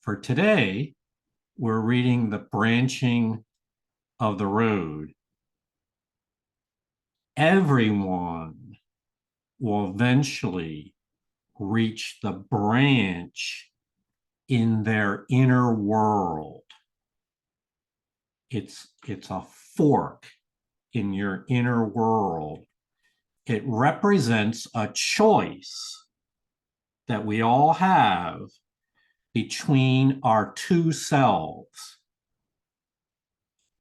For today, we're reading The Branching of the Road. Everyone will eventually reach the branch in their inner world. It's a fork in your inner world. It represents a choice that we all have between our two selves.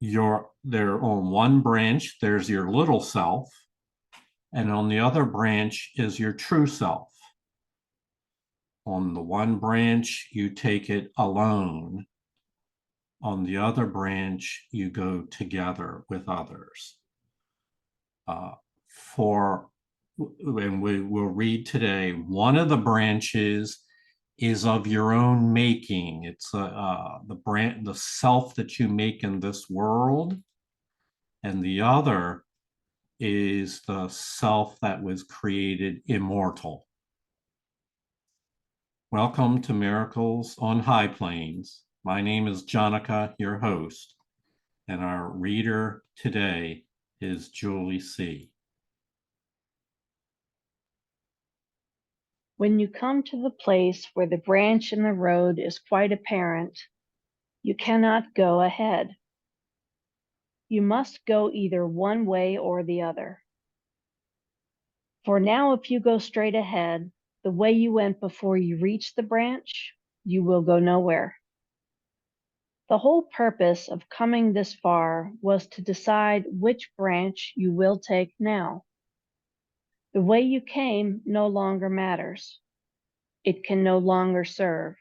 There on one branch, there's your little self, and on the other branch is your true self. On the one branch, you take it alone. On the other branch, you go together with others. And we will read today, one of the branches is of your own making. It's the self that you make in this world, and the other is the self that was created immortal. Welcome to Miracles on High Plains. My name is Jonaca, your host, and our reader today is Julie C. When you come to the place where the branch in the road is quite apparent, you cannot go ahead. You must go either one way or the other. For now, if you go straight ahead, the way you went before you reached the branch, you will go nowhere. The whole purpose of coming this far was to decide which branch you will take now. The way you came no longer matters. It can no longer serve.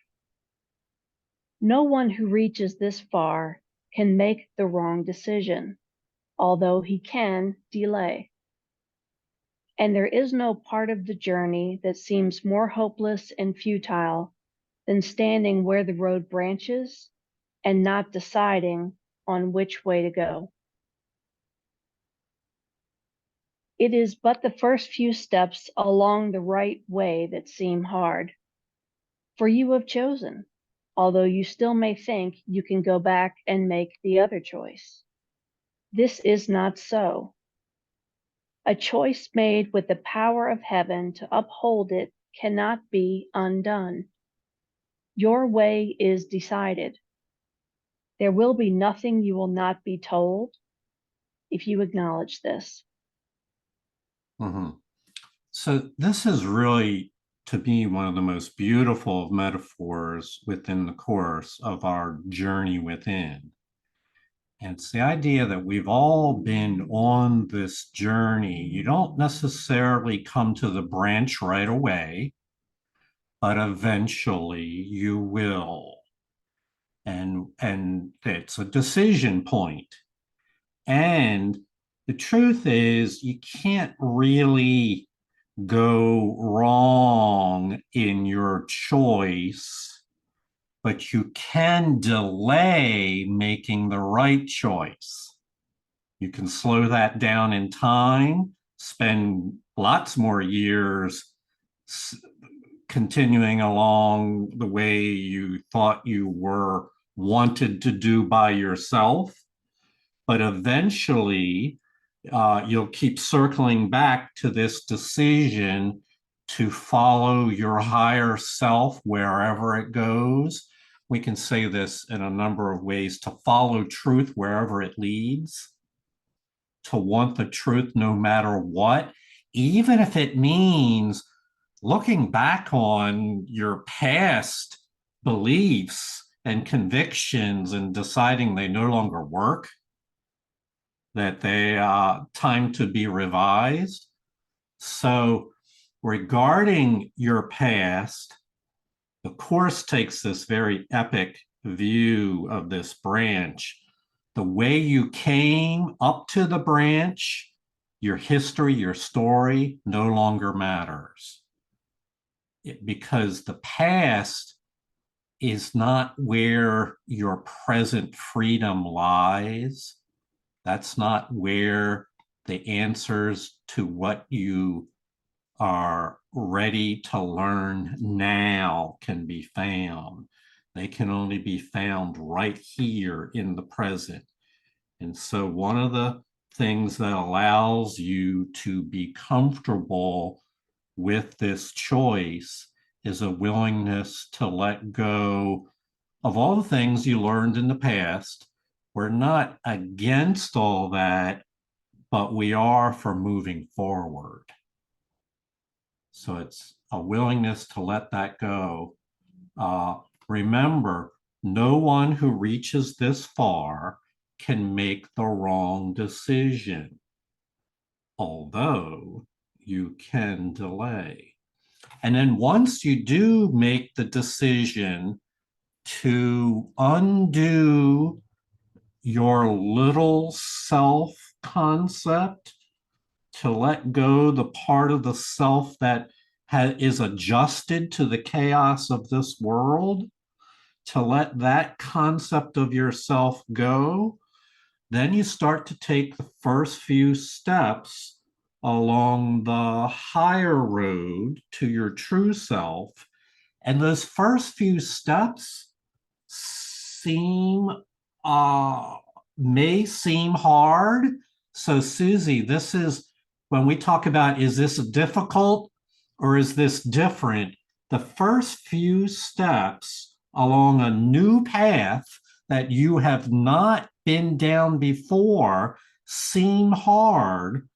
No one who reaches this far can make the wrong decision, although he can delay. And there is no part of the journey that seems more hopeless and futile than standing where the road branches and not deciding on which way to go. It is but the first few steps along the right way that seem hard, for you have chosen, although you still may think you can go back and make the other choice. This is not so. A choice made with the power of heaven to uphold it cannot be undone. Your way is decided. There will be nothing you will not be told if you acknowledge this. So this is really, to me, one of the most beautiful metaphors within the course of our journey within. And it's the idea that we've all been on this journey. You don't necessarily come to the branch right away, but eventually you will. And it's a decision point. And the truth is, you can't really go wrong in your choice, but you can delay making the right choice. You can slow that down in time, spend lots more years continuing along the way you thought you were wanted to do by yourself, but eventually you'll keep circling back to this decision to follow your higher self wherever it goes. We can say this in a number of ways: to follow truth wherever it leads, to want the truth no matter what, even if it means looking back on your past beliefs and convictions and deciding they no longer work, that they time to be revised. So regarding your past, the Course takes this very epic view of this branch. The way you came up to the branch, your history, your story no longer matters. Because the past is not where your present freedom lies. That's not where the answers to what you are ready to learn now can be found. They can only be found right here in the present. And so one of the things that allows you to be comfortable with this choice is a willingness to let go of all the things you learned in the past. We're not against all that, but we are for moving forward. So it's a willingness to let that go. Remember, no one who reaches this far can make the wrong decision, although you can delay. And then once you do make the decision to undo your little self concept, to let go the part of the self that is adjusted to the chaos of this world, to let that concept of yourself go, then you start to take the first few steps along the higher road to your true self. And those first few steps seem uh may seem hard. So Susie, this is when we talk about, is this difficult or is this different? The first few steps along a new path that you have not been down before seem hard,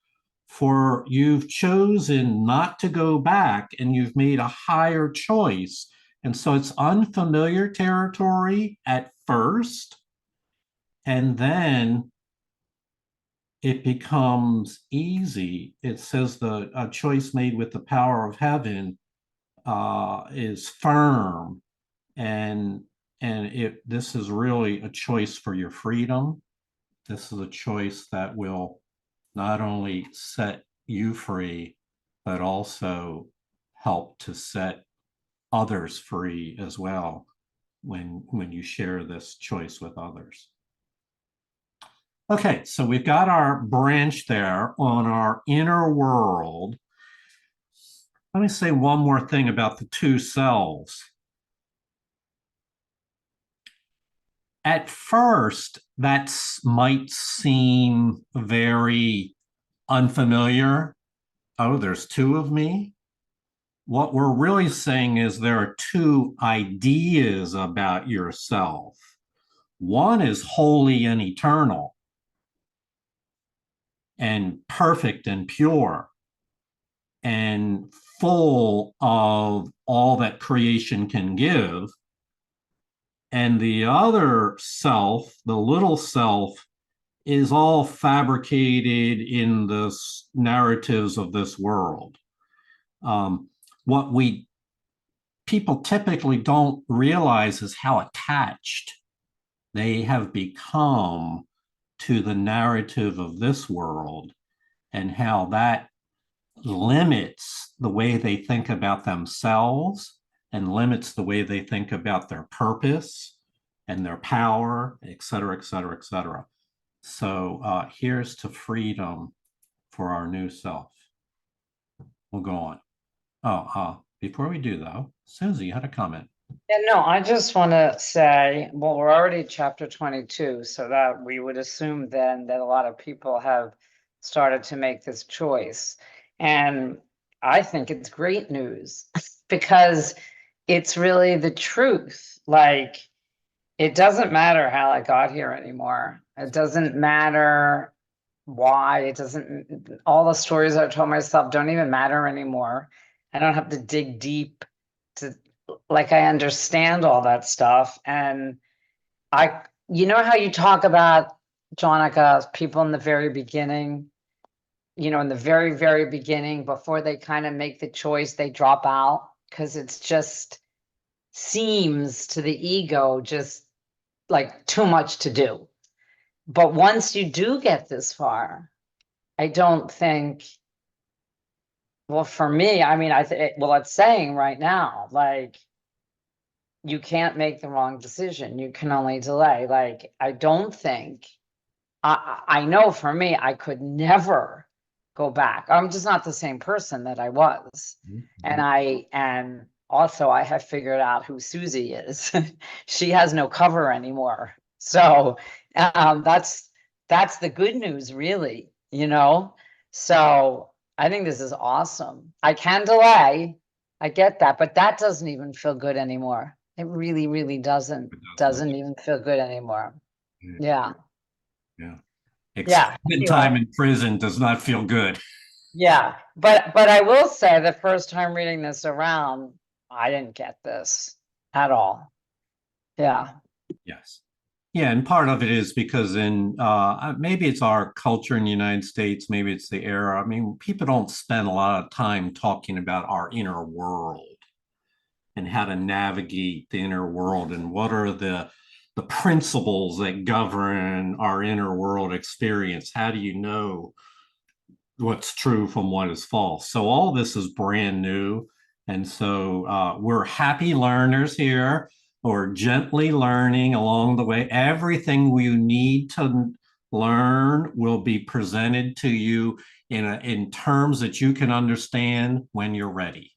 for you've chosen not to go back and you've made a higher choice. And so it's unfamiliar territory at first, and then it becomes easy. It says the a choice made with the power of heaven is firm, and this is really a choice for your freedom. This is a choice that will not only set you free, but also help to set others free as well when you share this choice with others. Okay, so we've got our branch there on our inner world. Let me say one more thing about the two selves. At first, that might seem very unfamiliar. Oh, there's two of me. What we're really saying is there are two ideas about yourself. One is holy and eternal and perfect and pure and full of all that creation can give. And the other self, the little self, is all fabricated in the narratives of this world. What we people typically don't realize is how attached they have become to the narrative of this world, and how that limits the way they think about themselves and limits the way they think about their purpose and their power, et cetera, et cetera, et cetera. So here's to freedom for our new self. We'll go on. Before we do though, Susie, you had a comment. Yeah, no, I just want to say, well, we're already at chapter 22, so that we would assume then that a lot of people have started to make this choice. And I think it's great news because it's really the truth. Like, it doesn't matter how I got here anymore. It doesn't matter why. It doesn't, all the stories I told myself don't even matter anymore. I don't have to dig deep to, like, I understand all that stuff. And you know how you talk about, Jonaca, people in the very beginning, in the very, very beginning, before they kind of make the choice, they drop out because it's just seems to the ego just like too much to do. But once you do get this far, I don't think, well, for me, I mean, well, it's saying right now, like, you can't make the wrong decision. You can only delay. Like, I don't think, I know for me, I could never go back. I'm just not the same person that I was. Mhm. And also I have figured out who Susie is. She has no cover anymore. So that's the good news, really, you know? So I think this is awesome. I can delay. I get that, but that doesn't even feel good anymore. It really, really doesn't. It Doesn't even feel good anymore. Yeah. Yeah. Yeah. Yeah. Extended time Anyway. in prison does not feel good. Yeah, but I will say the first time reading this around, I didn't get this at all. Yeah. Yes. Yeah, and part of it is because in maybe it's our culture in the United States, maybe it's the era. I mean, people don't spend a lot of time talking about our inner world and how to navigate the inner world and what are the principles that govern our inner world experience. How do you know what's true from what is false? So all this is brand new. And so we're happy learners here, or gently learning along the way. Everything we need to learn will be presented to you in terms that you can understand when you're ready.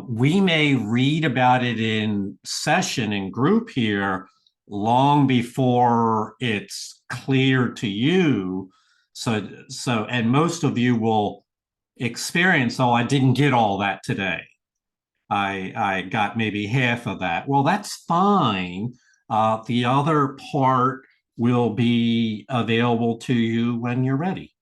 We may read about it in session in group here long before it's clear to you. And most of you will experience, oh, I didn't get all that today. I got maybe half of that. Well, that's fine. The other part will be available to you when you're ready.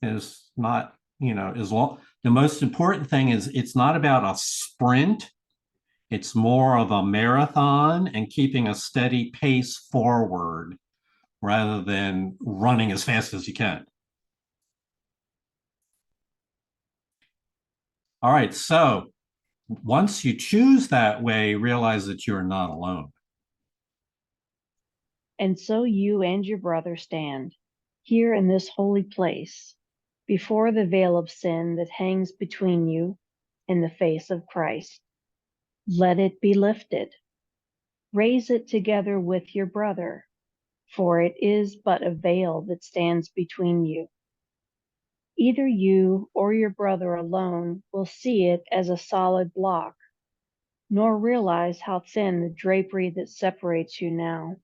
Is not, as long, the most important thing is it's not about a sprint. It's more of a marathon and keeping a steady pace forward rather than running as fast as you can. All right, so once you choose that way, realize that you're not alone. And so you and your brother stand here in this holy place before the veil of sin that hangs between you and the face of Christ. Let it be lifted. Raise it together with your brother, for it is but a veil that stands between you. Either you or your brother alone will see it as a solid block, nor realize how thin the drapery that separates you now.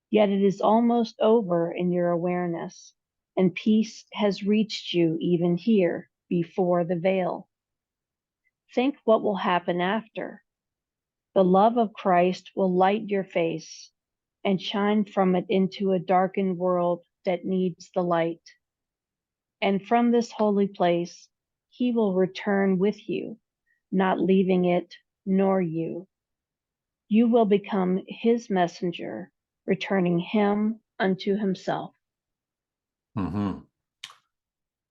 Yet it is almost over in your awareness, and peace has reached you even here before the veil. Think what will happen after. The love of Christ will light your face and shine from it into a darkened world that needs the light. And from this holy place, he will return with you, not leaving it nor you. You will become his messenger, returning him unto himself. Mm-hmm.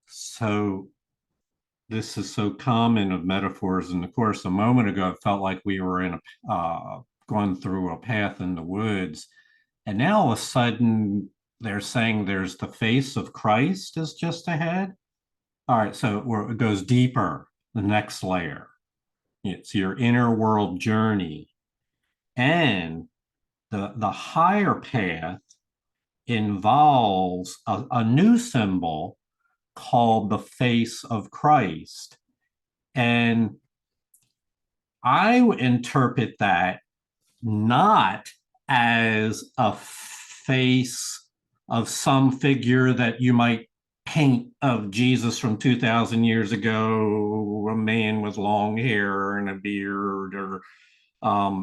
So this is so common of metaphors in the course. A moment ago, it felt like we were going through a path in the woods, and now all of a sudden they're saying there's the face of Christ is just ahead. All right, so it goes deeper. The next layer, it's your inner world journey, and the higher path involves a new symbol called the face of Christ. And I interpret that not as a face of some figure that you might paint of Jesus from 2,000 years ago, a man with long hair and a beard, or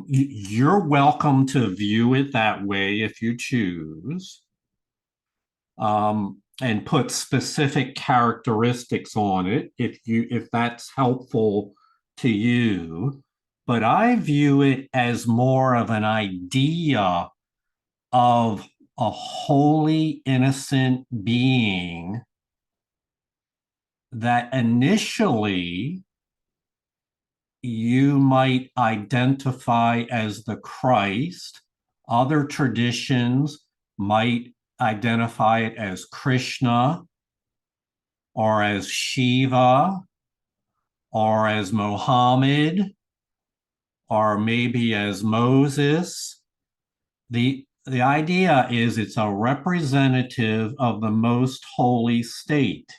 you're welcome to view it that way if you choose, and put specific characteristics on it if that's helpful to you. But I view it as more of an idea of a holy, innocent being that initially you might identify as the Christ. Other traditions might identify it as Krishna or as Shiva or as Mohammed or maybe as Moses. The idea is it's a representative of the most holy state.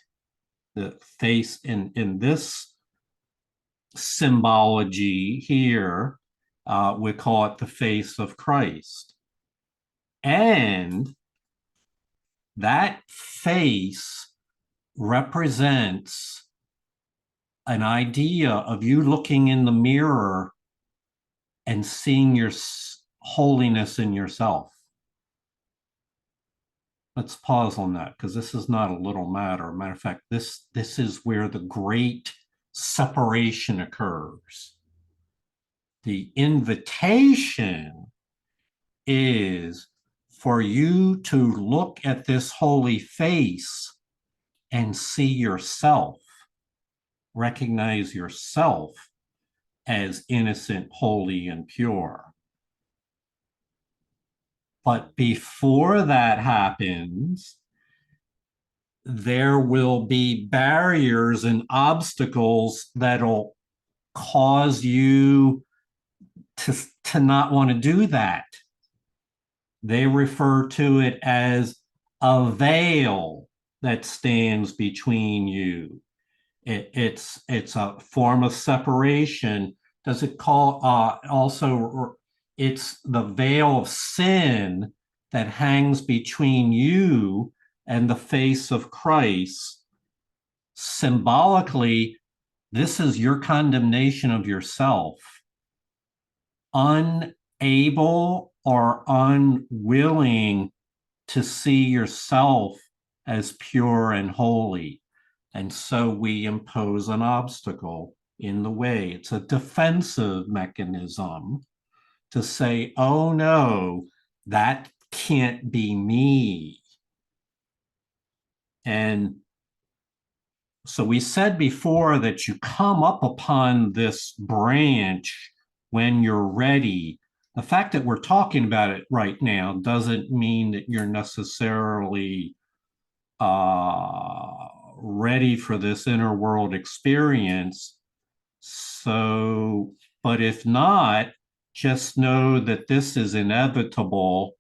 The face in this symbology here, we call it the face of Christ. And that face represents an idea of you looking in the mirror and seeing your holiness in yourself. Let's pause on that, because this is not a little matter. Matter of fact, this is where the great separation occurs. The invitation is for you to look at this holy face and see yourself, recognize yourself as innocent, holy, and pure. But before that happens, there will be barriers and obstacles that'll cause you to not want to do that. They refer to it as a veil that stands between you. It's a form of separation. Does it call also? It's the veil of sin that hangs between you and the face of Christ. Symbolically, this is your condemnation of yourself, unable or unwilling to see yourself as pure and holy. And so we impose an obstacle in the way. It's a defensive mechanism to say, oh no, that can't be me. And so we said before that you come up upon this branch when you're ready. The fact that we're talking about it right now doesn't mean that you're necessarily ready for this inner world experience. So, but if not, just know that this is inevitable,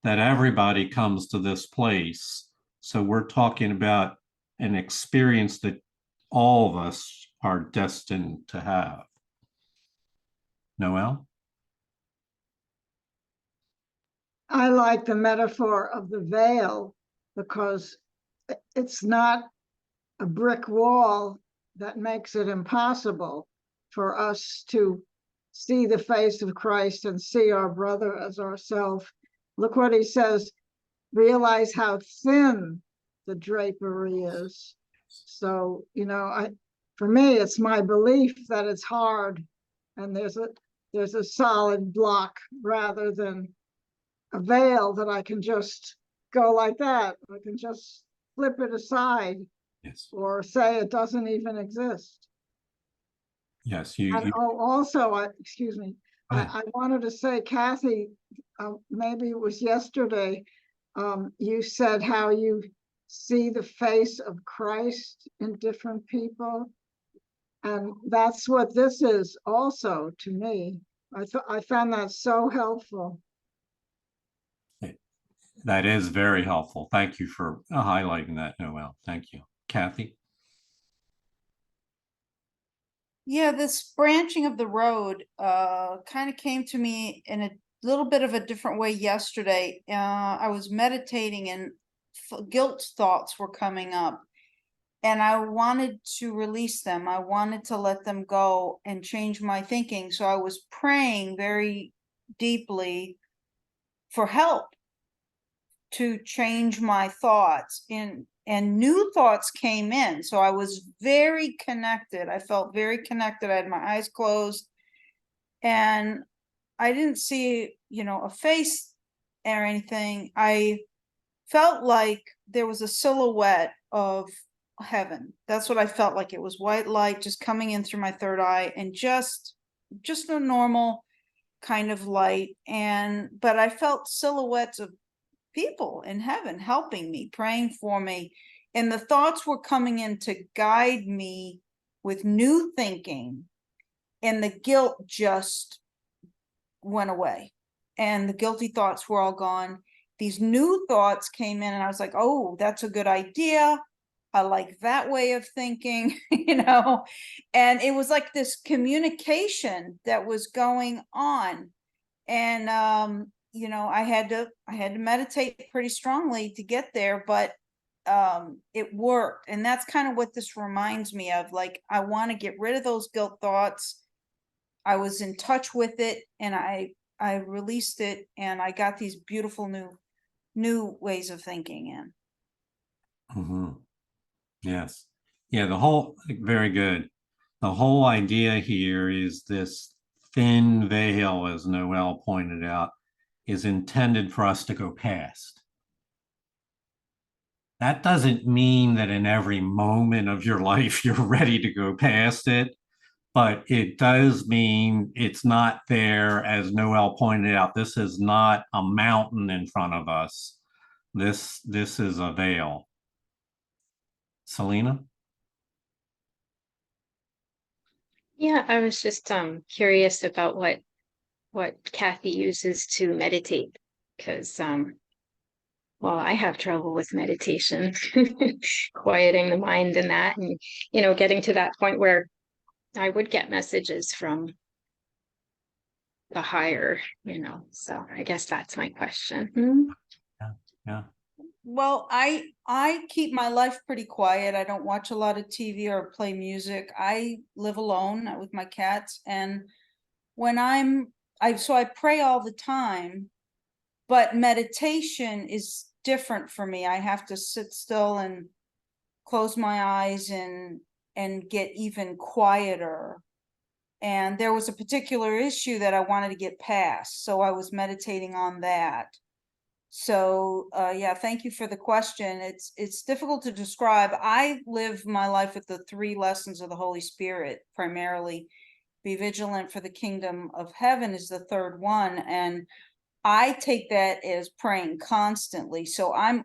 that everybody comes to this place. So we're talking about an experience that all of us are destined to have. Noel? I like the metaphor of the veil because it's not a brick wall that makes it impossible for us to see the face of Christ and see our brother as ourselves. Look what he says, realize how thin the drapery is. So, for me, it's my belief that it's hard and there's a solid block rather than a veil that I can just go like that. I can just flip it aside. Yes. Or say it doesn't even exist. Yes. Also, excuse me, I wanted to say, Kathy, maybe it was yesterday, you said how you see the face of Christ in different people. And that's what this is also to me. I found that so helpful. That is very helpful. Thank you for highlighting that, Noel. Thank you. Kathy? Yeah, this branching of the road kind of came to me in a little bit of a different way yesterday. I was meditating and guilt thoughts were coming up, and I wanted to release them. I wanted to let them go and change my thinking. So I was praying very deeply for help to change my thoughts, and new thoughts came in. So I was very connected. I felt very connected. I had my eyes closed and I didn't see, a face or anything. I felt like there was a silhouette of heaven. That's what I felt like. It was white light just coming in through my third eye, and just a normal kind of light. But I felt silhouettes of people in heaven helping me, praying for me, and the thoughts were coming in to guide me with new thinking, and the guilt just went away and the guilty thoughts were all gone. These new thoughts came in and I was like, oh, that's a good idea. I like that way of thinking, you know, and it was like this communication that was going on. And, you know, I had to meditate pretty strongly to get there, but it worked. And that's kind of what this reminds me of. Like, I want to get rid of those guilt thoughts. I was in touch with it, and I released it, and I got these beautiful new ways of thinking in. Yes. Yeah, very good. The whole idea here is this thin veil, as Noel pointed out, is intended for us to go past. That doesn't mean that in every moment of your life you're ready to go past it, but it does mean it's not there. As Noel pointed out, this is not a mountain in front of us. This is a veil. Selena? Yeah, I was just curious about what Kathy uses to meditate, because well, I have trouble with meditation, quieting the mind and that, and you know, getting to that point where I would get messages from the higher, you know. So I guess that's my question. Yeah. Well, I keep my life pretty quiet. I don't watch a lot of TV or play music. I live alone with my cats, and when I pray all the time, but meditation is different for me. I have to sit still and close my eyes and get even quieter. And there was a particular issue that I wanted to get past, so I was meditating on that. So yeah, thank you for the question. It's difficult to describe. I live my life with the 3 lessons of the Holy Spirit, primarily. Be vigilant, for the kingdom of heaven is the 3rd one, and I take that as praying constantly. So I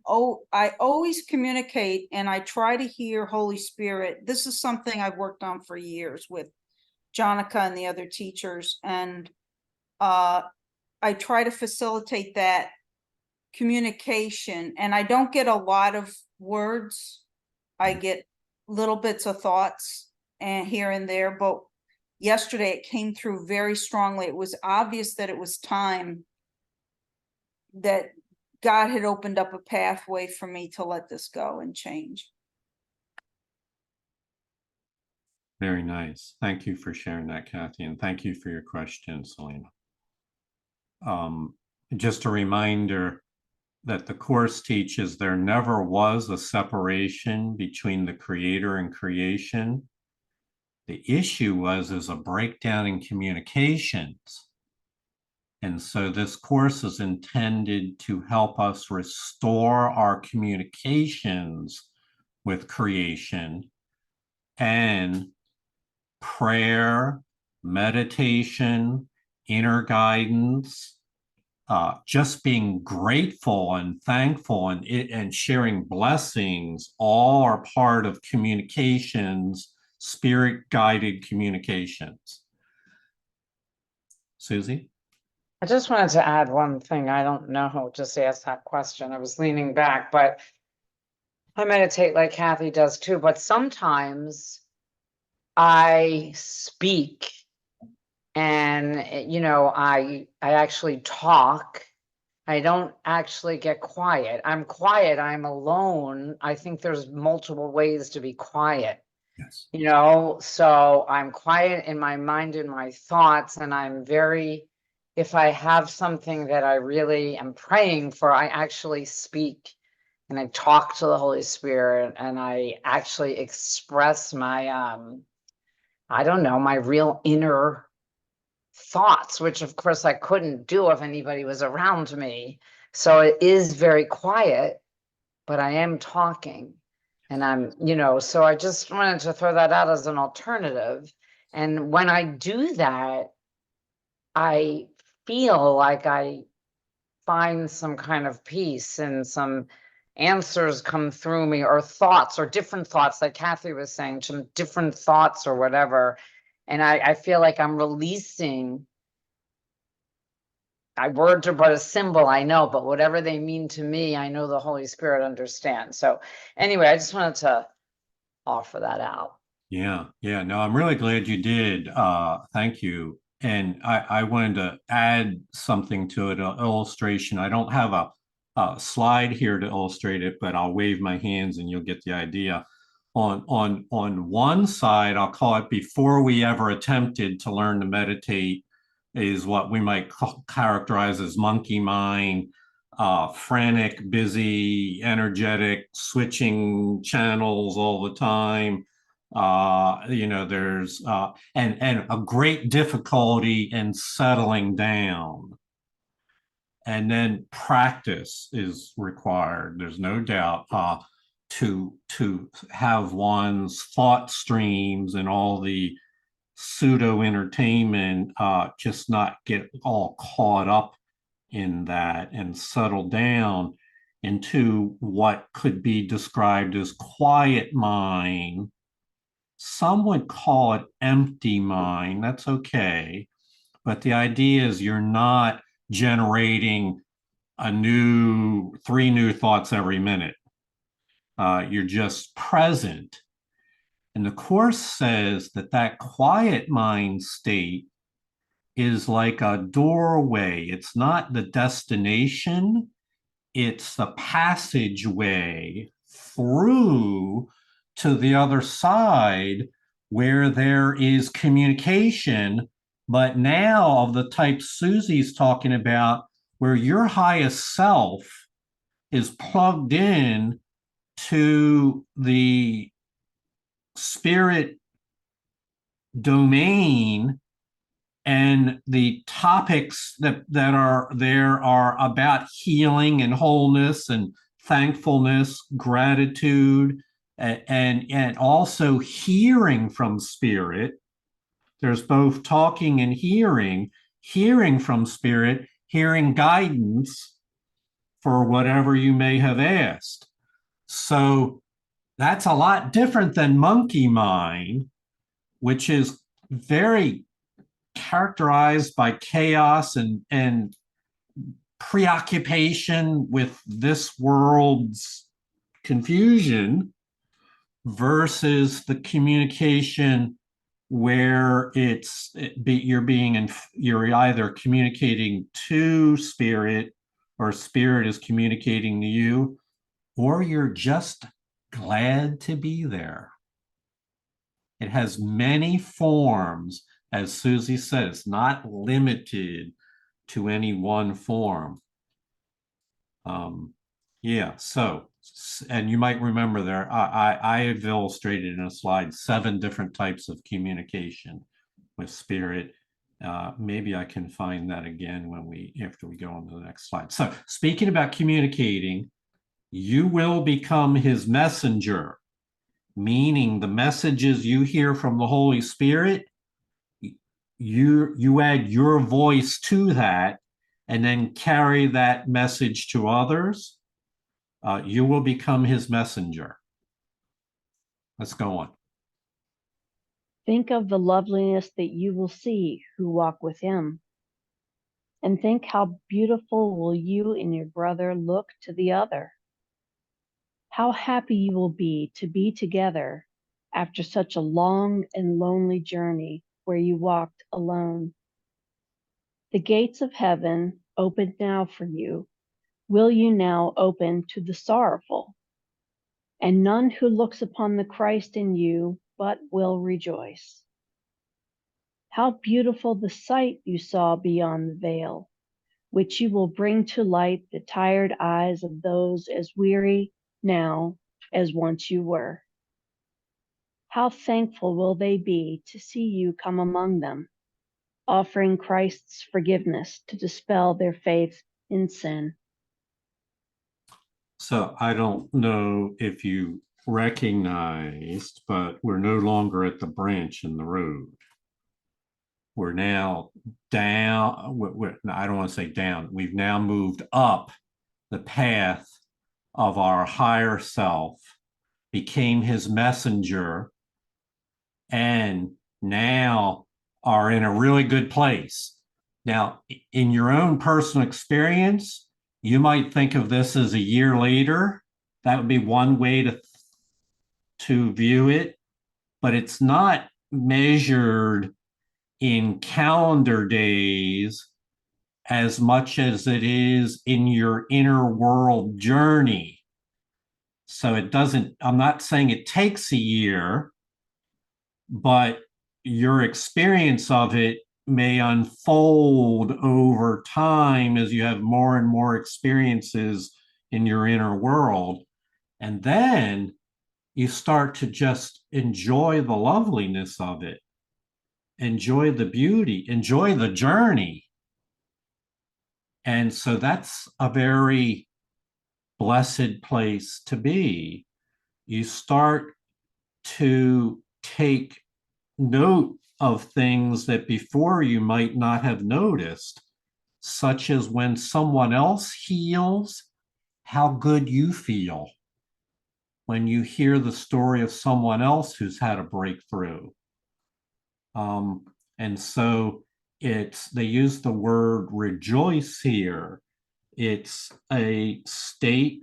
always communicate, and I try to hear Holy Spirit. This is something I've worked on for years with Jonaca and the other teachers, and I try to facilitate that communication. And I don't get a lot of words. I get little bits of thoughts and here and there, but yesterday it came through very strongly. It was obvious that it was time, that God had opened up a pathway for me to let this go and change. Very nice. Thank you for sharing that, Kathy, and thank you for your question, Selena. Just a reminder that the Course teaches there never was a separation between the Creator and creation. The issue is a breakdown in communications. And so this course is intended to help us restore our communications with creation, and prayer, meditation, inner guidance, just being grateful and thankful and sharing blessings, all are part of communications, spirit-guided communications. Susie? I just wanted to add one thing. I don't know who just asked that question. I was leaning back, but I meditate like Kathy does too. But sometimes I speak and, you know, I actually talk. I don't actually get quiet. I'm quiet. I'm alone. I think there's multiple ways to be quiet. Yes. You know, so I'm quiet in my mind and my thoughts, and I'm very, if I have something that I really am praying for, I actually speak and I talk to the Holy Spirit, and I actually express my, I don't know, my real inner thoughts, which of course I couldn't do if anybody was around me. So it is very quiet, but I am talking. And I'm, you know, so I just wanted to throw that out as an alternative. And when I do that, I feel like I find some kind of peace and some answers come through me, or thoughts, or different thoughts, like Kathy was saying, some different thoughts or whatever. And I feel like I'm releasing. Words are but a symbol, I know, but whatever they mean to me, I know the Holy Spirit understands. So anyway, I just wanted to offer that out. Yeah, yeah. No, I'm really glad you did. Thank you. And I wanted to add something to it, an illustration. I don't have a slide here to illustrate it, but I'll wave my hands and you'll get the idea. On one side, I'll call it before we ever attempted to learn to meditate, is what we might characterize as monkey mind, frantic, busy, energetic, switching channels all the time. There's and a great difficulty in settling down. And then practice is required, there's no doubt, to have one's thought streams and all the pseudo entertainment just not get all caught up in that and settle down into what could be described as quiet mind. Some would call it empty mind. That's okay. But the idea is you're not generating three new thoughts every minute. You're just present. And the Course says that quiet mind state is like a doorway. It's not the destination, it's the passageway through to the other side where there is communication, but now of the type Susie's talking about, where your highest self is plugged in to the spirit domain, and the topics that are there are about healing and wholeness and thankfulness, gratitude, and also hearing from spirit. There's both talking and hearing from spirit, hearing guidance for whatever you may have asked. So that's a lot different than monkey mind, which is very characterized by chaos and preoccupation with this world's confusion, versus the communication where you're either communicating to spirit, or spirit is communicating to you, or you're just glad to be there. It has many forms. As Susie said, it's not limited to any one form. Yeah, so, and you might remember there, I have illustrated in a slide 7 different types of communication with spirit. Maybe I can find that again after we go on to the next slide. So, speaking about communicating, you will become his messenger, meaning the messages you hear from the Holy Spirit, you add your voice to that and then carry that message to others. You will become his messenger. Let's go on. Think of the loveliness that you will see who walk with him. And think how beautiful will you and your brother look to the other. How happy you will be to be together after such a long and lonely journey where you walked alone. The gates of heaven open now for you. Will you now open to the sorrowful? And none who looks upon the Christ in you but will rejoice. How beautiful the sight you saw beyond the veil, which you will bring to light the tired eyes of those as weary now as once you were. How thankful will they be to see you come among them, offering Christ's forgiveness to dispel their faith in sin. So I don't know if you recognized, but we're no longer at the branch in the road. We're now down. I don't want to say down. We've now moved up the path of our higher self, became his messenger, and now are in a really good place. Now, in your own personal experience, you might think of this as a year later. That would be one way to view it, but it's not measured in calendar days as much as it is in your inner world journey. So it doesn't, I'm not saying it takes a year, but your experience of it may unfold over time as you have more and more experiences in your inner world. And then you start to just enjoy the loveliness of it, enjoy the beauty, enjoy the journey. And so that's a very blessed place to be. You start to take note of things that before you might not have noticed, such as when someone else heals, how good you feel when you hear the story of someone else who's had a breakthrough. And so they use the word rejoice here. It's a state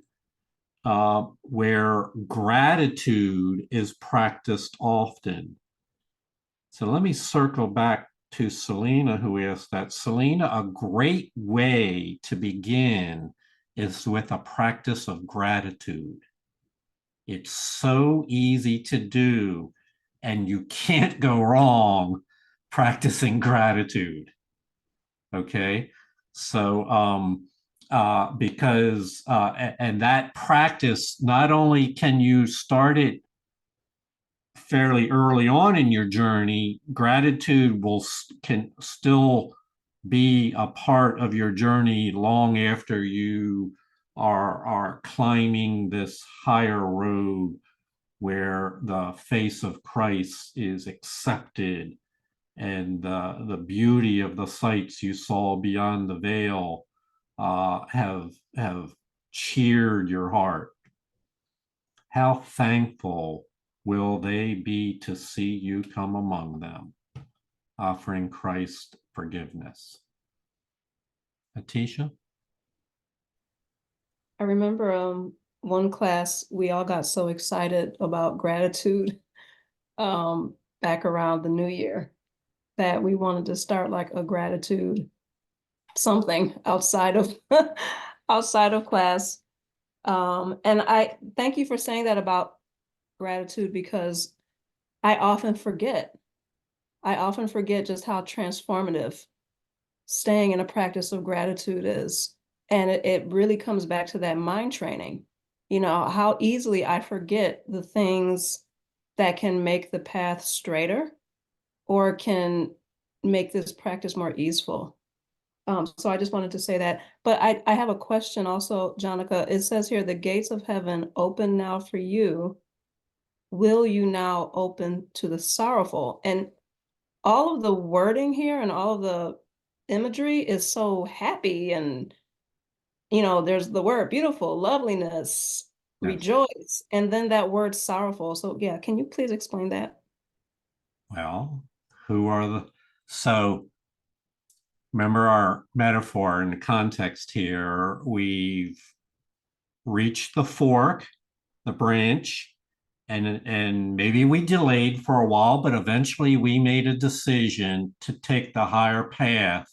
where gratitude is practiced often. So let me circle back to Selena, who asked that. Selena, a great way to begin is with a practice of gratitude. It's so easy to do, and you can't go wrong practicing gratitude. Okay, so because and that practice, not only can you start it fairly early on in your journey, gratitude can still be a part of your journey long after you are climbing this higher road where the face of Christ is accepted and the beauty of the sights you saw beyond the veil have cheered your heart. How thankful will they be to see you come among them, offering Christ forgiveness. Atisha? I remember one class, we all got so excited about gratitude back around the new year that we wanted to start like a gratitude something outside of outside of class. And I thank you for saying that about gratitude, because I often forget. I often forget just how transformative staying in a practice of gratitude is. And it really comes back to that mind training. You know, how easily I forget the things that can make the path straighter or can make this practice more easeful. So I just wanted to say that. But I have a question also, Jonaca. It says here, the gates of heaven open now for you. Will you now open to the sorrowful? And all of the wording here and all of the imagery is so happy, and there's the word beautiful, loveliness, Yes. rejoice, and then that word sorrowful. So yeah, can you please explain that? Well, so remember our metaphor in the context here. We've reached the fork, the branch, and maybe we delayed for a while, but eventually we made a decision to take the higher path,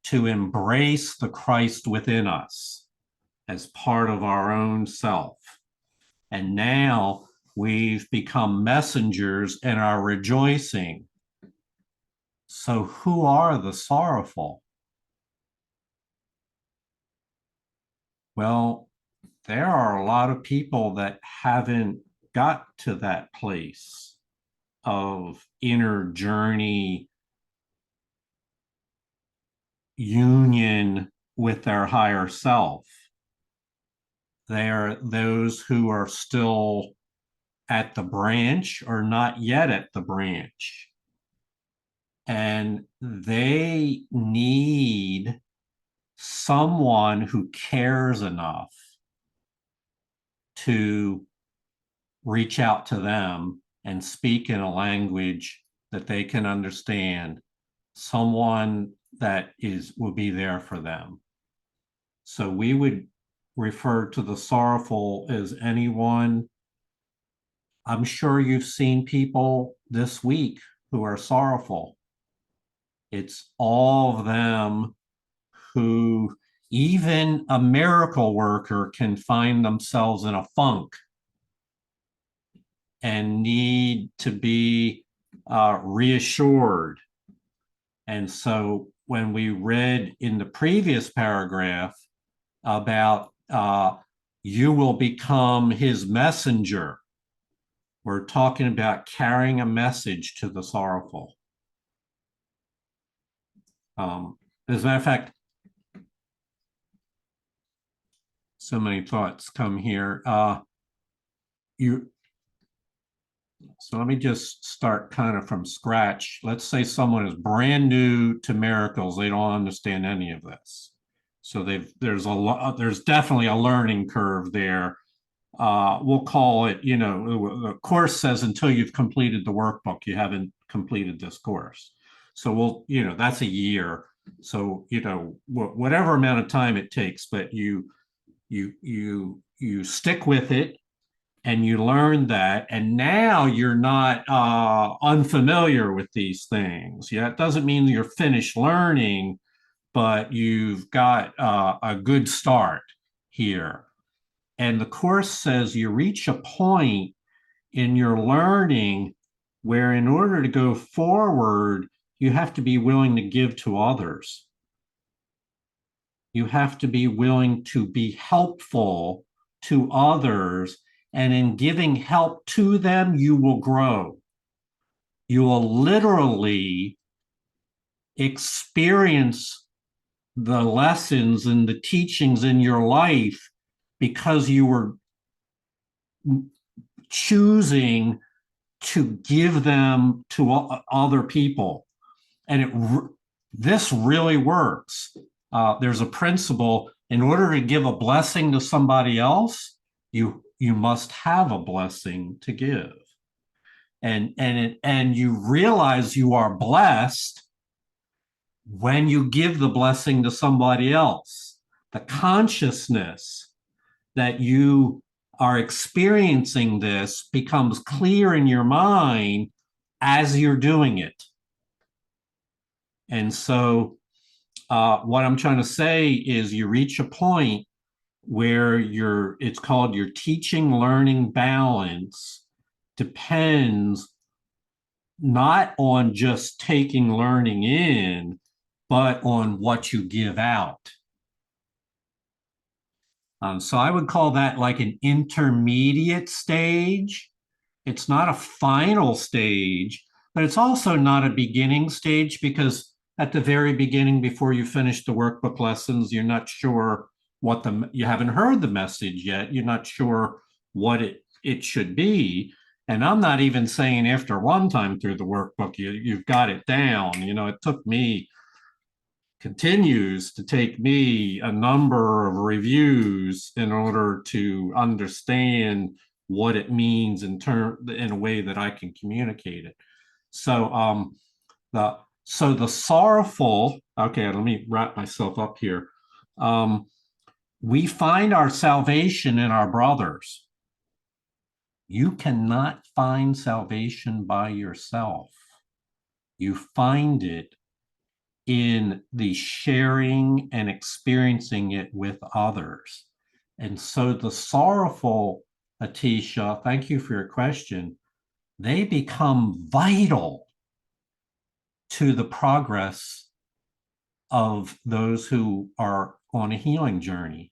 to embrace the Christ within us as part of our own self. And now we've become messengers and are rejoicing. So who are the sorrowful? Well, there are a lot of people that haven't got to that place of inner journey union with their higher self. They are those who are still at the branch or not yet at the branch. And they need someone who cares enough to reach out to them and speak in a language that they can understand, someone that will be there for them. So we would refer to the sorrowful as anyone I'm sure you've seen people this week who are sorrowful. It's all of them who, even a miracle worker, can find themselves in a funk and need to be reassured. And so when we read in the previous paragraph about you will become his messenger, we're talking about carrying a message to the sorrowful. As a matter of fact, so many thoughts come here. So let me just start kind of from scratch. Let's say someone is brand new to miracles. They don't understand any of this. So there's definitely a learning curve there. We'll call it, the course says until you've completed the workbook, you haven't completed this course. So that's a year. So, whatever amount of time it takes, but you stick with it and you learn that, and now you're not unfamiliar with these things. Yeah, it doesn't mean you're finished learning, but you've got a good start here. And the course says you reach a point in your learning where, in order to go forward, you have to be willing to give to others. You have to be willing to be helpful to others. And in giving help to them, you will grow. You will literally experience the lessons and the teachings in your life because you were choosing to give them to other people. And this really works. There's a principle: in order to give a blessing to somebody else, you must have a blessing to give. And you realize you are blessed when you give the blessing to somebody else. The consciousness that you are experiencing this becomes clear in your mind as you're doing it. And so what I'm trying to say is you reach a point where it's called your teaching learning balance depends not on just taking learning in, but on what you give out. So I would call that like an intermediate stage. It's not a final stage, but it's also not a beginning stage, because at the very beginning, before you finish the workbook lessons, you're not sure you haven't heard the message yet. You're not sure what it should be. And I'm not even saying after one time through the workbook, you've got it down. It continues to take me a number of reviews in order to understand what it means in a way that I can communicate it. So the sorrowful, okay, let me wrap myself up here. We find our salvation in our brothers. You cannot find salvation by yourself. You find it in the sharing and experiencing it with others. And so the sorrowful, Atisha, thank you for your question, they become vital to the progress of those who are on a healing journey,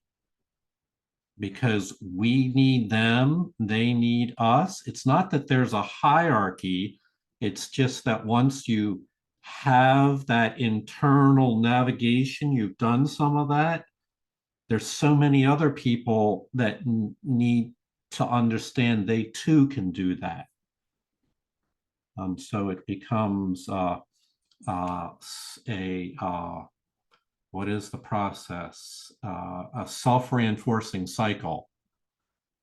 because we need them, they need us. It's not that there's a hierarchy, it's just that once you have that internal navigation, you've done some of that, there's so many other people that need to understand they too can do that. So it becomes what is the process? A self-reinforcing cycle.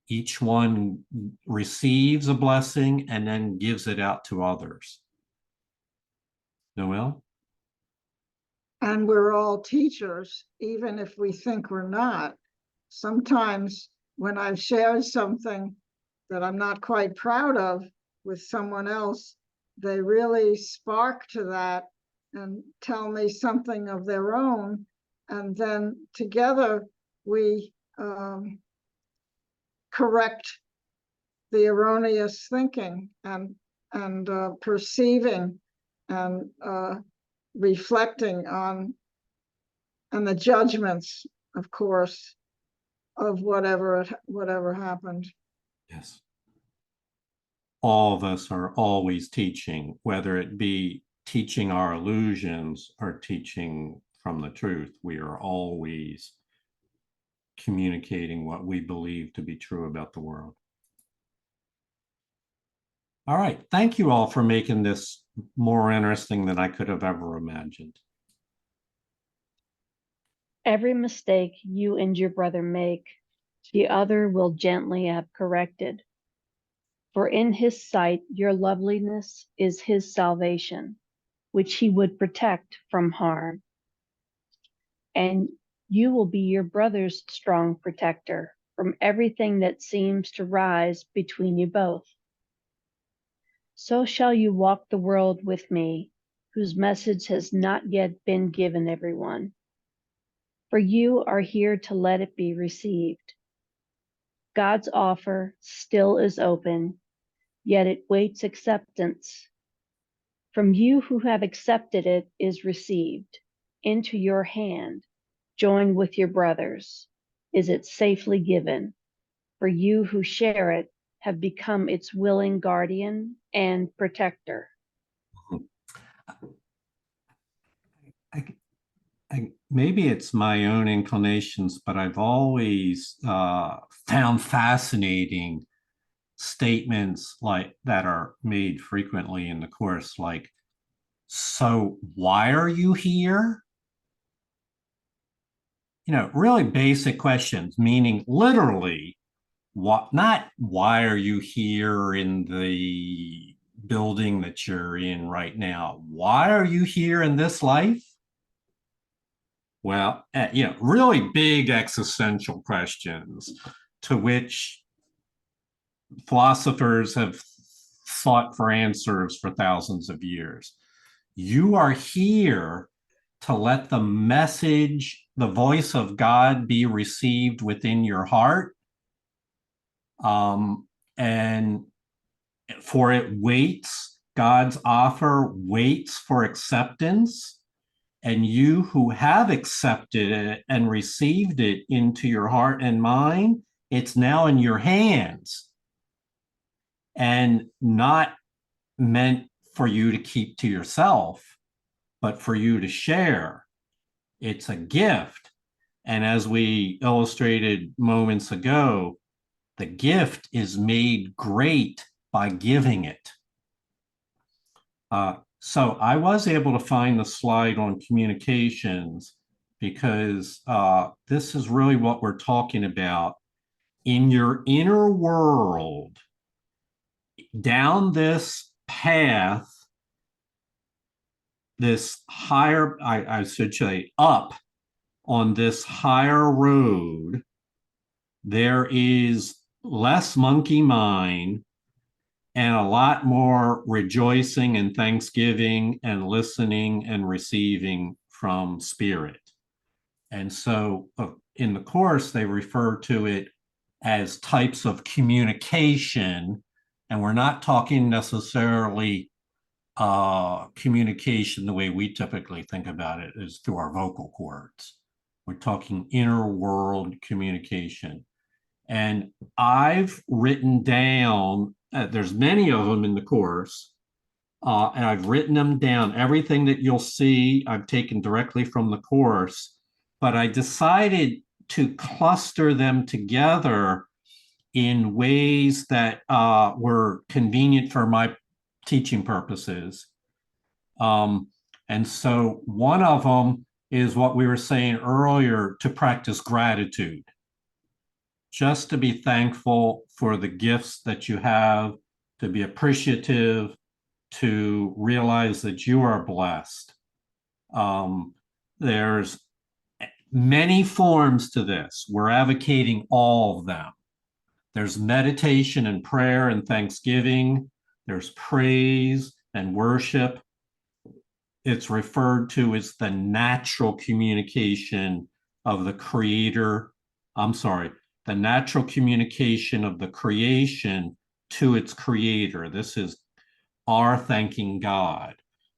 Each one receives a blessing and then gives it out to others. Noel? And we're all teachers, even if we think we're not. Sometimes when I've shared something that I'm not quite proud of with someone else, they really spark to that and tell me something of their own. And then together we correct the erroneous thinking and perceiving and reflecting on, and the judgments, of course, of whatever happened. Yes. All of us are always teaching, whether it be teaching our illusions or teaching from the truth. We are always communicating what we believe to be true about the world. All right. Thank you all for making this more interesting than I could have ever imagined. Every mistake you and your brother make, the other will gently have corrected. For in his sight, your loveliness is his salvation, which he would protect from harm. And you will be your brother's strong protector from everything that seems to rise between you both. So shall you walk the world with me, whose message has not yet been given everyone. For you are here to let it be received. God's offer still is open, yet it waits acceptance. From you who have accepted it is received into your hand, joined with your brothers, is it safely given. For you who share it have become its willing guardian and protector. Maybe it's my own inclinations, but I've always found fascinating statements like that are made frequently in the course, like, so why are you here? You know, really basic questions, meaning literally, what, not why are you here in the building that you're in right now? Why are you here in this life? Well, you know, really big existential questions to which philosophers have sought for answers for thousands of years. You are here to let the message, the voice of God be received within your heart. And for it waits, God's offer waits for acceptance. And you who have accepted it and received it into your heart and mind, it's now in your hands and not meant for you to keep to yourself, but for you to share. It's a gift. And as we illustrated moments ago, the gift is made great by giving it. So I was able to find the slide on communications because this is really what we're talking about. In your inner world, down this path, this higher, I should say up on this higher road, there is less monkey mind and a lot more rejoicing and thanksgiving and listening and receiving from spirit. And so in the course, they refer to it as types of communication. And we're not talking necessarily communication the way we typically think about it is through our vocal cords. We're talking inner world communication. And I've written down, there's many of them in the course, and I've written them down. Everything that you'll see, I've taken directly from the course, but I decided to cluster them together in ways that were convenient for my teaching purposes. And so one of them is what we were saying earlier, to practice gratitude. Just to be thankful for the gifts that you have, to be appreciative, to realize that you are blessed. There's many forms to this. We're advocating all of them. There's meditation and prayer and thanksgiving. There's praise and worship. It's referred to as the natural communication of the creator. I'm sorry, the natural communication of the creation to its creator. This is our thanking God.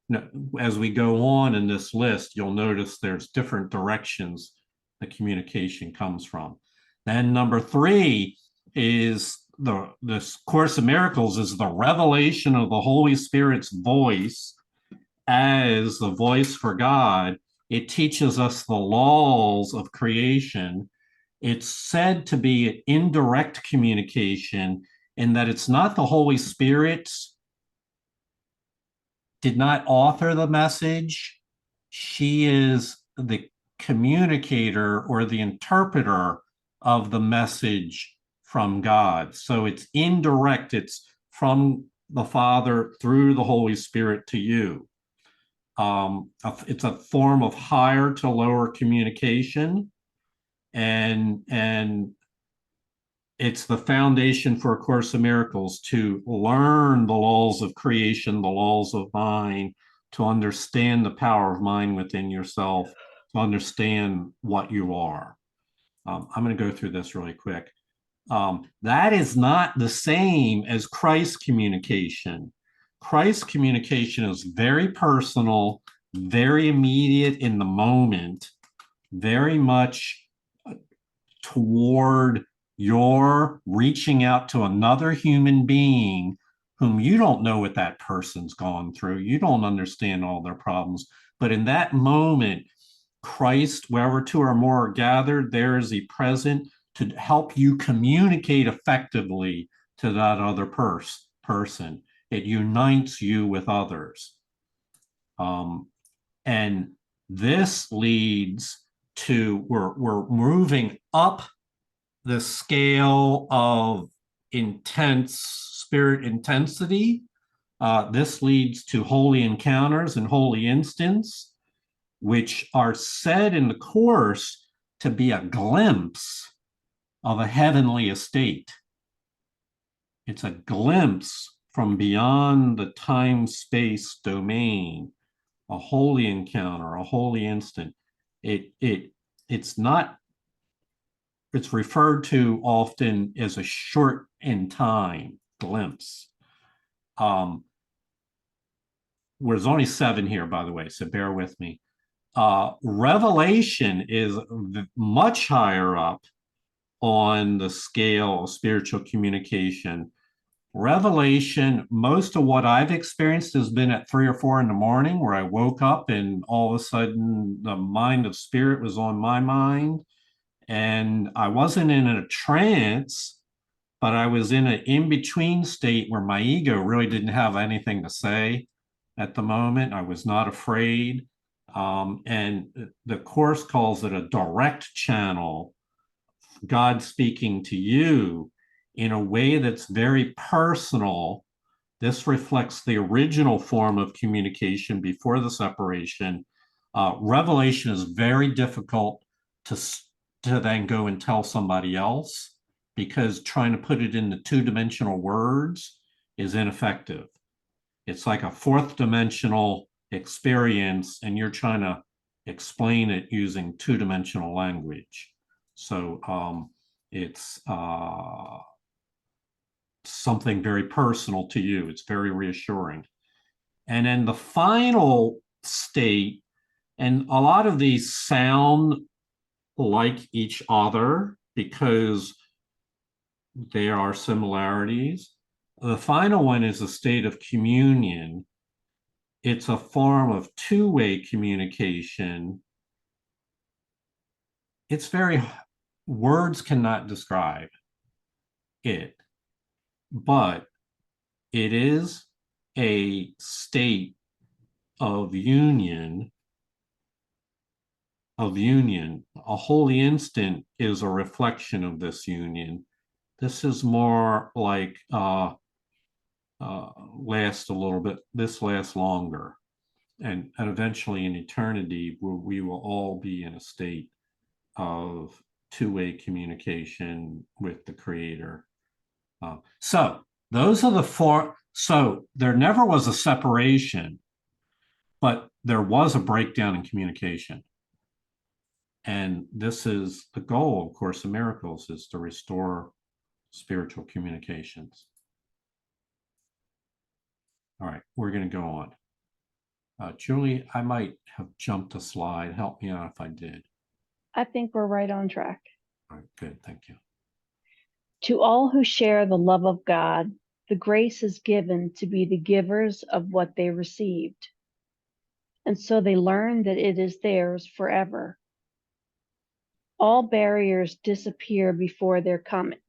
Now, as we go on in this list, you'll notice there's different directions the communication comes from. Then number 3 is this Course of Miracles is the revelation of the Holy Spirit's voice as the voice for God. It teaches us the laws of creation. It's said to be an indirect communication in that it's not the Holy Spirit did not author the message. She is the communicator or the interpreter of the message from God. So it's indirect. It's from the Father through the Holy Spirit to you. It's a form of higher to lower communication, and it's the foundation for A Course in Miracles to learn the laws of creation, the laws of mind, to understand the power of mind within yourself, to understand what you are. I'm going to go through this really quick. That is not the same as Christ's communication. Christ's communication is very personal, very immediate in the moment, very much toward your reaching out to another human being whom you don't know what that person's gone through. You don't understand all their problems. But in that moment, Christ, wherever two or more are gathered, there is he present to help you communicate effectively to that other person. It unites you with others. And this leads to, we're moving up the scale of intense spirit intensity. This leads to holy encounters and holy instants, which are said in the Course to be a glimpse of a heavenly estate. It's a glimpse from beyond the time-space domain, a holy encounter, a holy instant. It's not, it's referred to often as a short in time glimpse. There's only 7 here, by the way, so bear with me. Revelation is much higher up on the scale of spiritual communication. Revelation, most of what I've experienced has been at 3 or 4 in the morning, where I woke up and all of a sudden the mind of spirit was on my mind. And I wasn't in a trance, but I was in an in-between state where my ego really didn't have anything to say at the moment. I was not afraid. And the Course calls it a direct channel, God speaking to you in a way that's very personal. This reflects the original form of communication before the separation. Revelation is very difficult to then go and tell somebody else, because trying to put it into 2-dimensional words is ineffective. It's like a 4th dimensional experience, and you're trying to explain it using 2-dimensional language. So it's something very personal to you. It's very reassuring. And then the final state, and a lot of these sound like each other because there are similarities. The final one is a state of communion. It's a form of 2-way communication. It's very, words cannot describe it, but it is a state of union. A holy instant is a reflection of this union. This is more like last a little bit, this lasts longer. And eventually in eternity, we will all be in a state of 2-way communication with the Creator. So those are the four. So there never was a separation, but there was a breakdown in communication. And this is the goal of Course in Miracles, is to restore spiritual communications. All right, we're going to go on. Julie, I might have jumped a slide. Help me out if I did. I think we're right on track. All right, good. Thank you. To all who share the love of God, the grace is given to be the givers of what they received. And so they learn that it is theirs forever. All barriers disappear before their coming,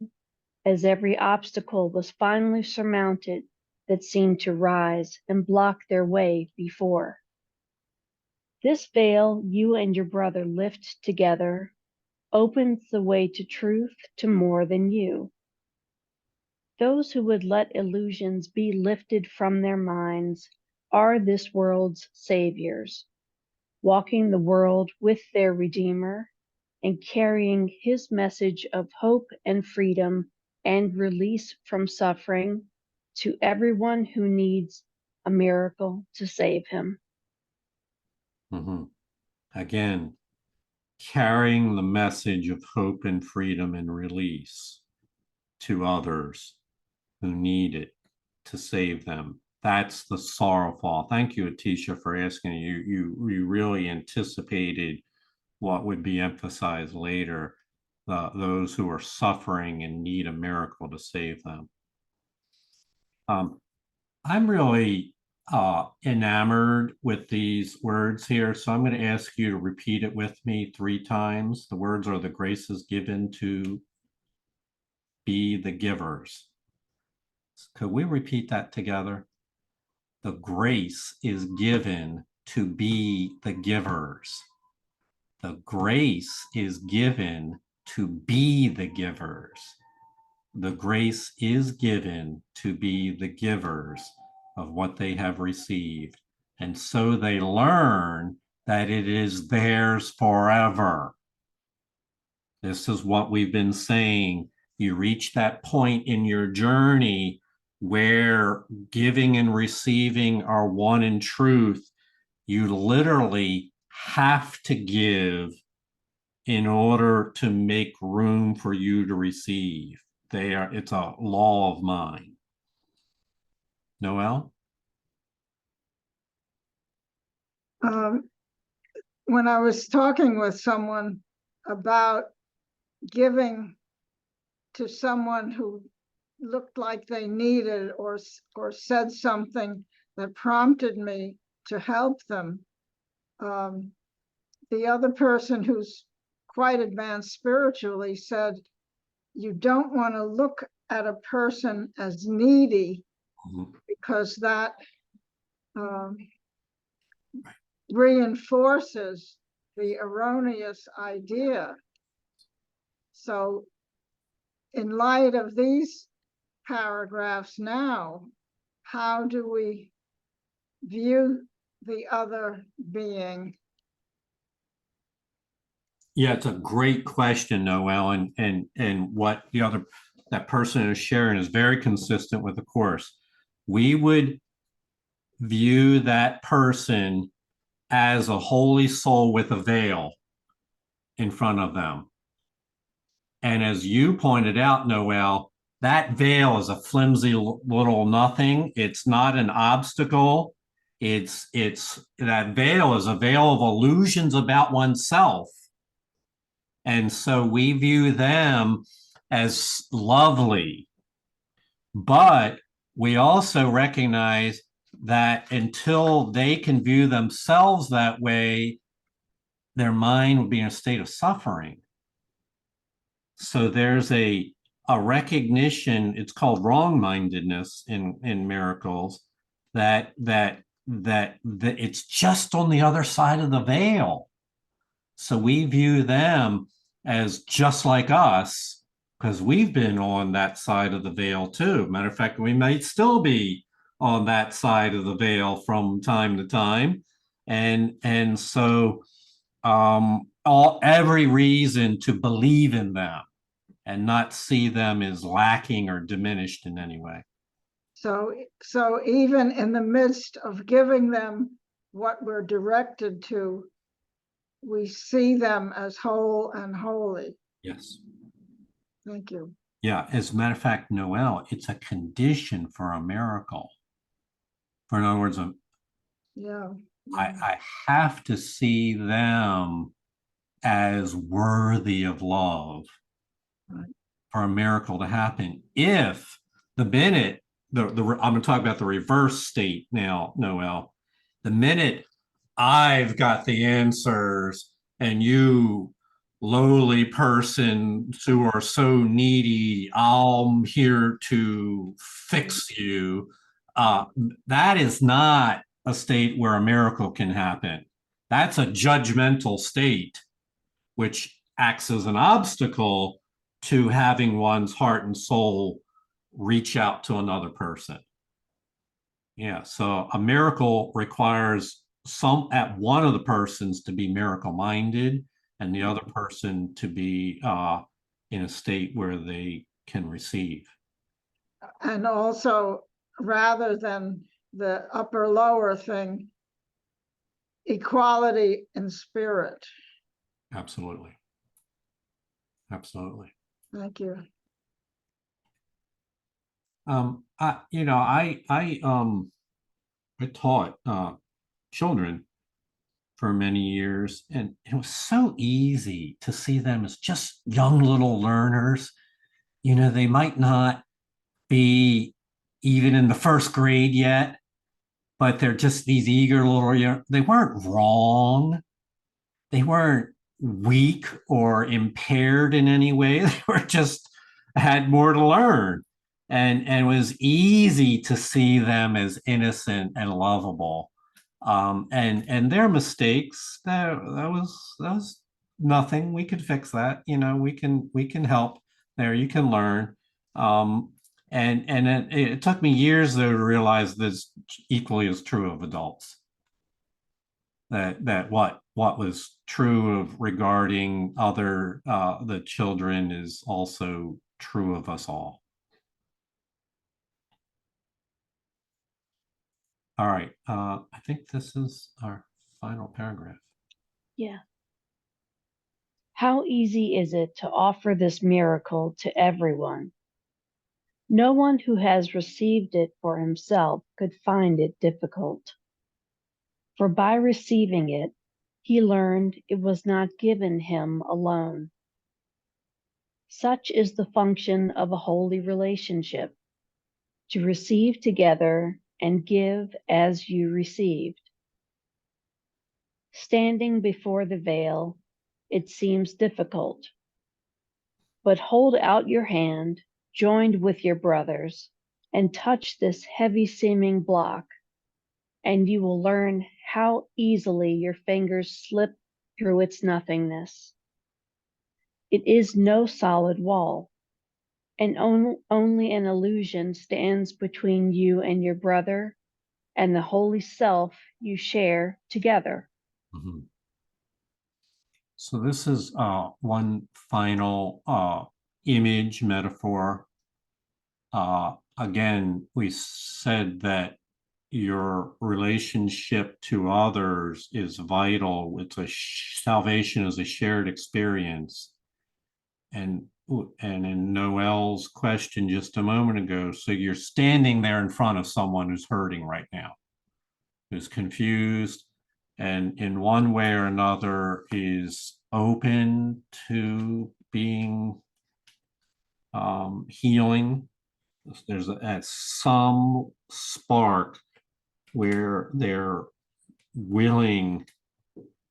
as every obstacle was finally surmounted that seemed to rise and block their way before. This veil you and your brother lift together opens the way to truth to more than you. Those who would let illusions be lifted from their minds are this world's saviors, walking the world with their Redeemer and carrying his message of hope and freedom and release from suffering to everyone who needs a miracle to save him. Again, carrying the message of hope and freedom and release to others who need it to save them. That's the sorrowful. Thank you, Atisha, for asking. You really anticipated what would be emphasized later, those who are suffering and need a miracle to save them. I'm really enamored with these words here, so I'm going to ask you to repeat it with me 3 times. The words are: the grace is given to be the givers. Could we repeat that together? The grace is given to be the givers. The grace is given to be the givers. The grace is given to be the givers of what they have received. And so they learn that it is theirs forever. This is what we've been saying. You reach that point in your journey where giving and receiving are one in truth. You literally have to give in order to make room for you to receive. It's a law of mind. Noel? When I was talking with someone about giving to someone who looked like they needed or said something that prompted me to help them, the other person, who's quite advanced spiritually, said, you don't want to look at a person as needy, because that reinforces the erroneous idea. So in light of these paragraphs now, how do we view the other being? Yeah, it's a great question, Noel, and what that person is sharing is very consistent with the Course. We would view that person as a holy soul with a veil in front of them. And as you pointed out, Noel, that veil is a flimsy little nothing. It's not an obstacle. It's that veil is a veil of illusions about oneself. And so we view them as lovely, but we also recognize that until they can view themselves that way, their mind will be in a state of suffering. So there's a recognition, it's called wrong-mindedness in miracles, that it's just on the other side of the veil. So we view them as just like us, because we've been on that side of the veil too. Matter of fact, we might still be on that side of the veil from time to time. And so every reason to believe in them and not see them as lacking or diminished in any way. So even in the midst of giving them what we're directed to, we see them as whole and holy. Yes. Thank you. Yeah, as a matter of fact, Noel, it's a condition for a miracle. For in other words, Yeah. I have to see them as worthy of love Right. for a miracle to happen. If the minute I'm going to talk about the reverse state now, Noel, the minute I've got the answers and you lowly persons who are so needy, I'm here to fix you. That is not a state where a miracle can happen. That's a judgmental state, which acts as an obstacle to having one's heart and soul reach out to another person. Yeah, so a miracle requires one of the persons to be miracle minded and the other person to be in a state where they can receive. And also, rather than the upper lower thing, equality in spirit. Absolutely. Absolutely. Thank you. I taught children for many years, and it was so easy to see them as just young little learners. They might not be even in the first grade yet, but they're just these eager little, they weren't wrong. They weren't weak or impaired in any way. They were just had more to learn. And it was easy to see them as innocent and lovable. And their mistakes, that was nothing. We could fix that. We can help there. You can learn. And it took me years though to realize this equally is true of adults. That what was true of regarding other the children is also true of us all. All right, I think this is our final paragraph. Yeah. How easy is it to offer this miracle to everyone? No one who has received it for himself could find it difficult. For by receiving it, he learned it was not given him alone. Such is the function of a holy relationship, to receive together and give as you received. Standing before the veil, it seems difficult, but hold out your hand, joined with your brothers, and touch this heavy-seeming block, and you will learn how easily your fingers slip through its nothingness. It is no solid wall, and only an illusion stands between you and your brother and the holy self you share together. Mm-hmm. So this is one final image metaphor. Again, we said that your relationship to others is vital. Salvation is a shared experience. And in Noel's question just a moment ago, so you're standing there in front of someone who's hurting right now, who's confused, and in one way or another is open to being healing. There's some spark where they're willing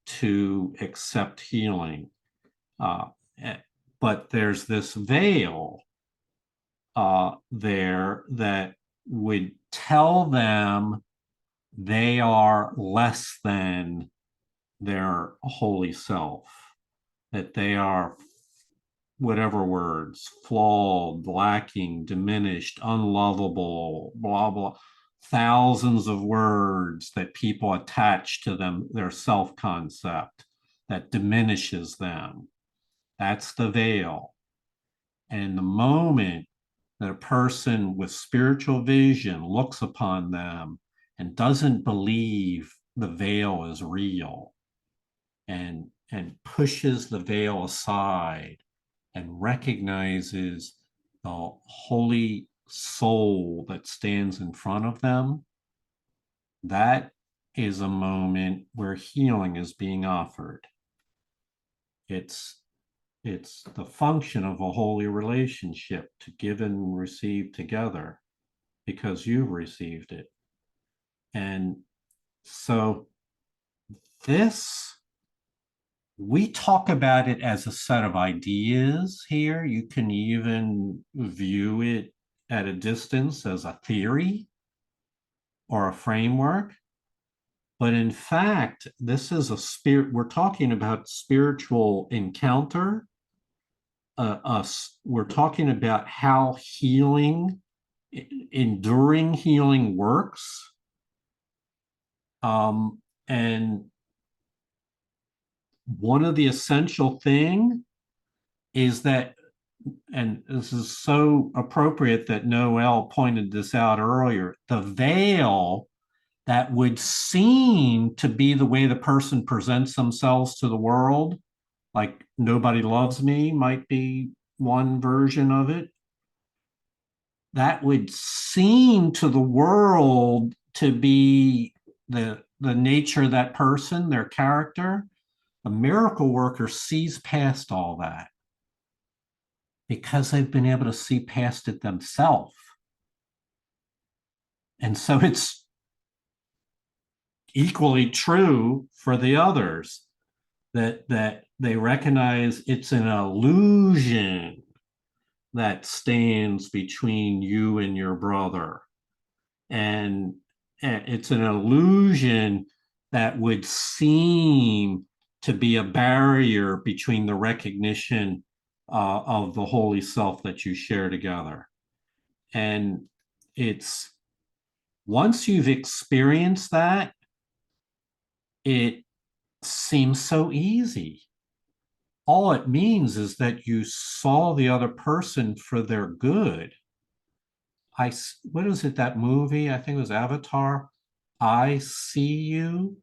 to accept healing. But there's this veil there that would tell them they are less than their holy self, that they are, whatever words, flawed, lacking, diminished, unlovable, blah, blah, thousands of words that people attach to them, their self-concept that diminishes them. That's the veil. And the moment that a person with spiritual vision looks upon them and doesn't believe the veil is real, and pushes the veil aside and recognizes the holy soul that stands in front of them, that is a moment where healing is being offered. It's the function of a holy relationship to give and receive together because you've received it. And so we talk about it as a set of ideas here. You can even view it at a distance as a theory or a framework. But in fact, this is a spirit, we're talking about spiritual encounter. We're talking about how healing, enduring healing works. And one of the essential thing is that, and this is so appropriate that Noel pointed this out earlier, the veil that would seem to be the way the person presents themselves to the world, like nobody loves me might be one version of it, that would seem to the world to be the nature of that person, their character. A miracle worker sees past all that because they've been able to see past it themselves. And so it's equally true for the others that they recognize it's an illusion that stands between you and your brother. And it's an illusion that would seem to be a barrier between the recognition of the holy self that you share together. And it's once you've experienced that, it seems so easy. All it means is that you saw the other person for their good. What is it, that movie? I think it was Avatar. I see you.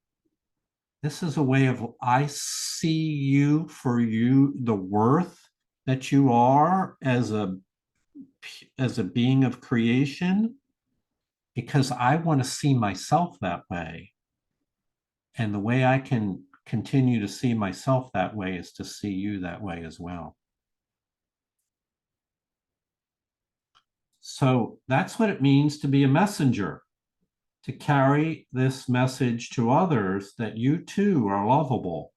This is a way of, I see you for you, the worth that you are as a being of creation, because I want to see myself that way. And the way I can continue to see myself that way is to see you that way as well. So that's what it means to be a messenger, to carry this message to others that you too are lovable,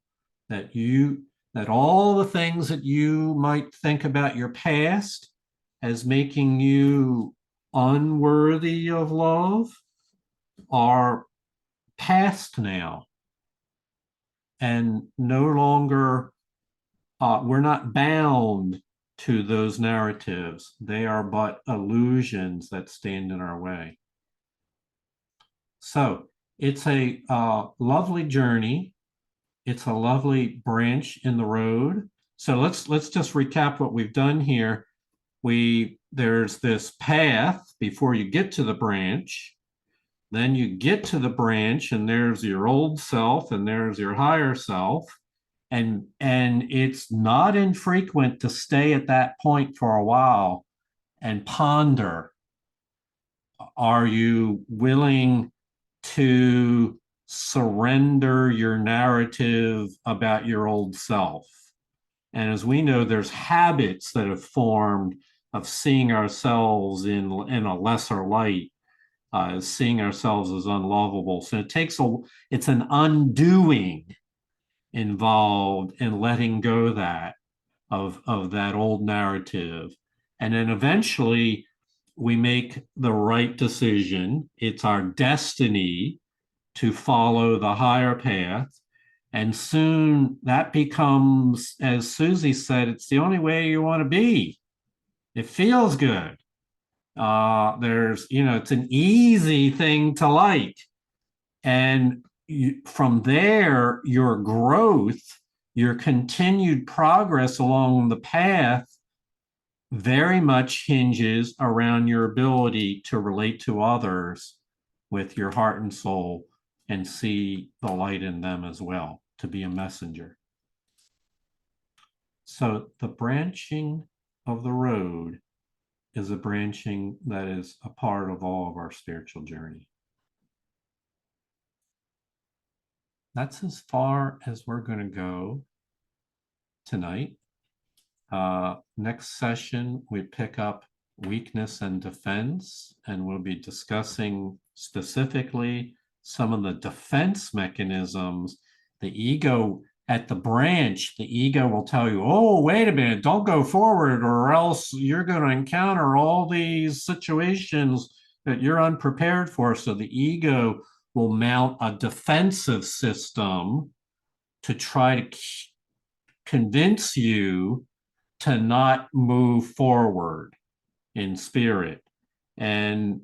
that all the things that you might think about your past as making you unworthy of love are past now. And no longer, we're not bound to those narratives. They are but illusions that stand in our way. So it's a lovely journey. It's a lovely branch in the road. So let's just recap what we've done here. There's this path before you get to the branch. Then you get to the branch and there's your old self and there's your higher self. And it's not infrequent to stay at that point for a while and ponder. Are you willing to surrender your narrative about your old self? And as we know, there's habits that have formed of seeing ourselves in a lesser light, seeing ourselves as unlovable. So it's an undoing involved in letting go of that old narrative. And then eventually we make the right decision. It's our destiny to follow the higher path. And soon that becomes, as Susie said, it's the only way you want to be. It feels good. It's an easy thing to like. And from there, your growth, your continued progress along the path very much hinges around your ability to relate to others with your heart and soul and see the light in them as well, to be a messenger. So the branching of the road is a branching that is a part of all of our spiritual journey. That's as far as we're going to go tonight. Next session, we pick up weakness and defense, and we'll be discussing specifically some of the defense mechanisms. The ego at the branch, the ego will tell you, oh, wait a minute, don't go forward, or else you're going to encounter all these situations that you're unprepared for. So the ego will mount a defensive system to try to convince you to not move forward in spirit. And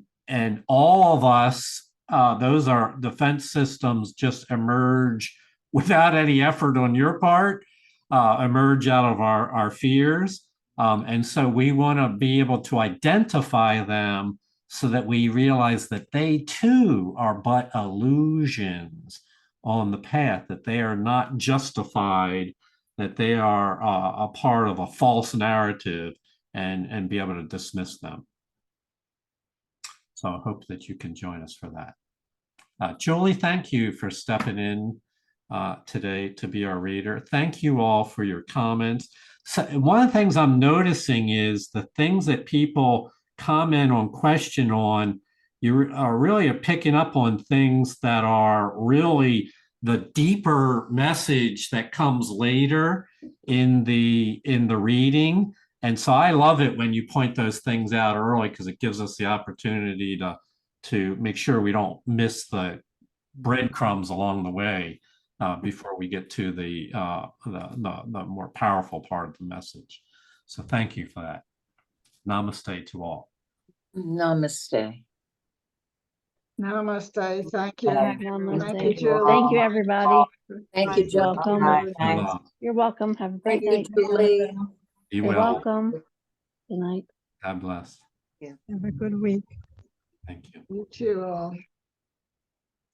all of us, those are defense systems, just emerge without any effort on your part, emerge out of our fears. And so we want to be able to identify them so that we realize that they too are but illusions on the path, that they are not justified, that they are a part of a false narrative, and be able to dismiss them. So I hope that you can join us for that. Julie, thank you for stepping in today to be our reader. Thank you all for your comments. So one of the things I'm noticing is the things that people comment on, question on, you are really picking up on things that are really the deeper message that comes later in the reading. And so I love it when you point those things out early, because it gives us the opportunity to make sure we don't miss the breadcrumbs along the way before we get to the more powerful part of the message. So thank you for that. Namaste to all. Namaste. Namaste. Thank you. Namaste. Thank you, Julie. Thank you, everybody. Thank you, You're welcome. Jonaca. Be Thanks. well. You're welcome. Have a great Thank you, night. Julie. Be You're well. welcome. Good night. God bless. Have a good week. Thank you. You too all.